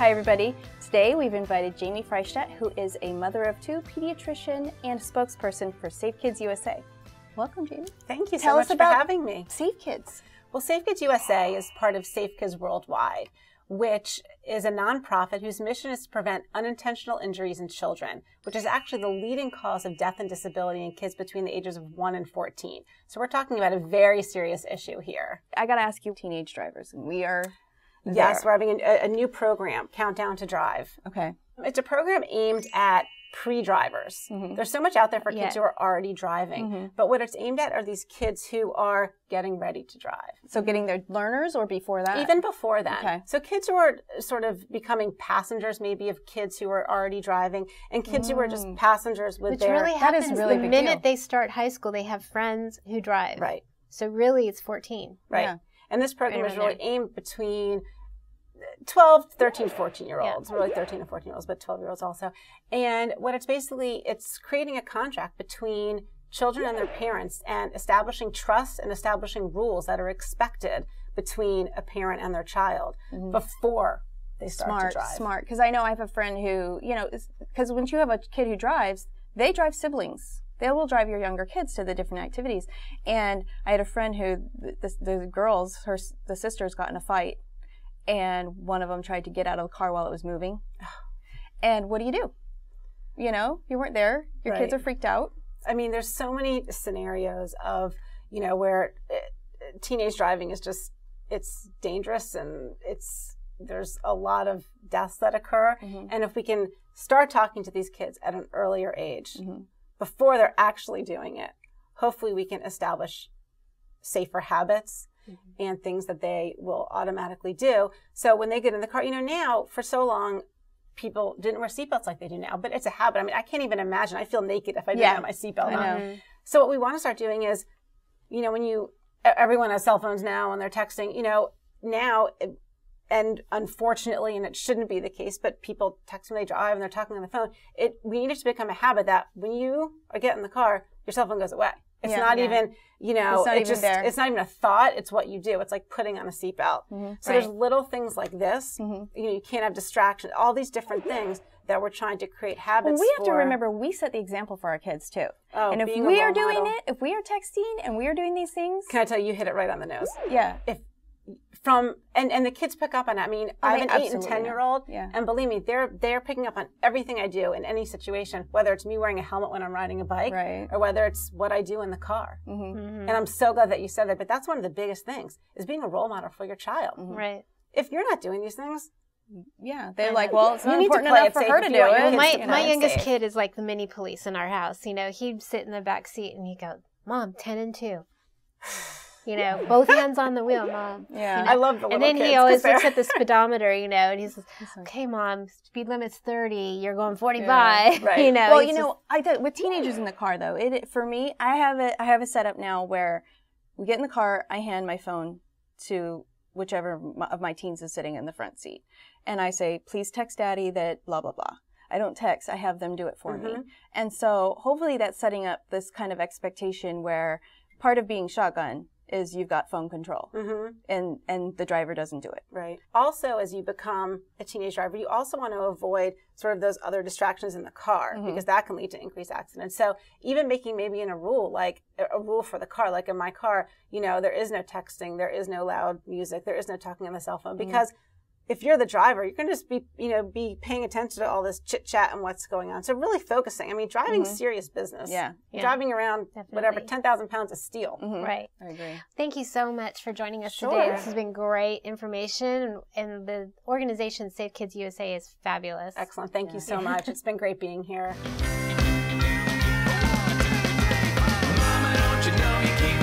Hi everybody. Today we've invited Jamie Freishtat, who is a mother of two, pediatrician, and spokesperson for Safe Kids USA. Welcome, Jamie. Thank you so much for having me. Safe Kids. Well, Safe Kids USA is part of Safe Kids Worldwide, which is a nonprofit whose mission is to prevent unintentional injuries in children, which is actually the leading cause of death and disability in kids between the ages of 1 and 14. So we're talking about a very serious issue here. I got to ask you, teenage drivers, and we are there. Yes, we're having a new program, Countdown to Drive. Okay. It's a program aimed at pre-drivers. There's so much out there for kids who are already driving, but what it's aimed at are these kids who are getting ready to drive. So getting their learners or before that? Even before then. Okay. So kids who are sort of becoming passengers maybe of kids who are already driving, and kids who are just passengers with Which really happens that is really the big minute deal. they start high school, they have friends who drive. Right. So really it's 14. Right. Yeah. And this program Right is around really aimed between 12, 13, 14-year-olds, really 13 and 14-year-olds, but 12-year-olds also. And what it's basically, it's creating a contract between children and their parents and establishing trust and establishing rules that are expected between a parent and their child before they start to drive. Smart. Because I know I have a friend who, you know, because when you have a kid who drives, they drive siblings. They will drive your younger kids to the different activities. And I had a friend who, the girls, the sisters got in a fight, and one of them tried to get out of the car while it was moving. And what do? You know, you weren't there. Your kids are freaked out. I mean, there's so many scenarios of, you know, where teenage driving is just, it's dangerous, and there's a lot of deaths that occur. And if we can start talking to these kids at an earlier age, before they're actually doing it, hopefully we can establish safer habits and things that they will automatically do. So when they get in the car, you know, now for so long, people didn't wear seatbelts like they do now, but it's a habit. I mean, I can't even imagine. I feel naked if I didn't have my seatbelt on. So what we want to start doing is, you know, when everyone has cell phones now and they're texting, you know, now, and unfortunately, and it shouldn't be the case, but people text when they drive and they're talking on the phone. We need it to become a habit that when you get in the car, your cell phone goes away. It's not even, you know, it's not even a thought. It's what you do. It's like putting on a seatbelt. So there's little things like this. You know, you can't have distractions, all these different things that we're trying to create habits we have to remember, we set the example for our kids too. And if we are doing it, if we are texting and we are doing these things. Can I tell you hit it right on the nose? Yeah. And the kids pick up on it. I mean, I have an 8 and 10-year-old, and believe me, they're picking up on everything I do in any situation, whether it's me wearing a helmet when I'm riding a bike, or whether it's what I do in the car. And I'm so glad that you said that, but that's one of the biggest things, is being a role model for your child. Right. If you're not doing these things, they're like, well, it's not important enough for her to do it. My youngest kid is like the mini police in our house. You know, he'd sit in the back seat and he'd go, "Mom, 10 and 2. You know, both hands on the wheel, Mom." Yeah. You know? I love the little And then kids, he always looks at the speedometer, you know, and he's like, "Okay, Mom, speed limit's 30. You're going 45." Right. You know. Well, you know, with teenagers in the car though, for me, I have a setup now where we get in the car, I hand my phone to whichever of my teens is sitting in the front seat, and I say, "Please text Daddy that blah blah blah." I don't text; I have them do it for me, and so hopefully that's setting up this kind of expectation where part of being shotgun is you've got phone control, and the driver doesn't do it. Right. Also, as you become a teenage driver, you also want to avoid sort of those other distractions in the car, because that can lead to increased accidents. So even making maybe in a rule, like a rule for the car, like in my car, you know, there is no texting, there is no loud music, there is no talking on the cell phone, because if you're the driver, you're going to just be paying attention to all this chit chat and what's going on. So really focusing. I mean, driving's serious business. Yeah. Driving around, whatever, 10,000 pounds of steel. Right. I agree. Thank you so much for joining us today. This has been great information, and the organization Safe Kids USA is fabulous. Excellent. Thank you so much. It's been great being here. Mama, don't you know you can't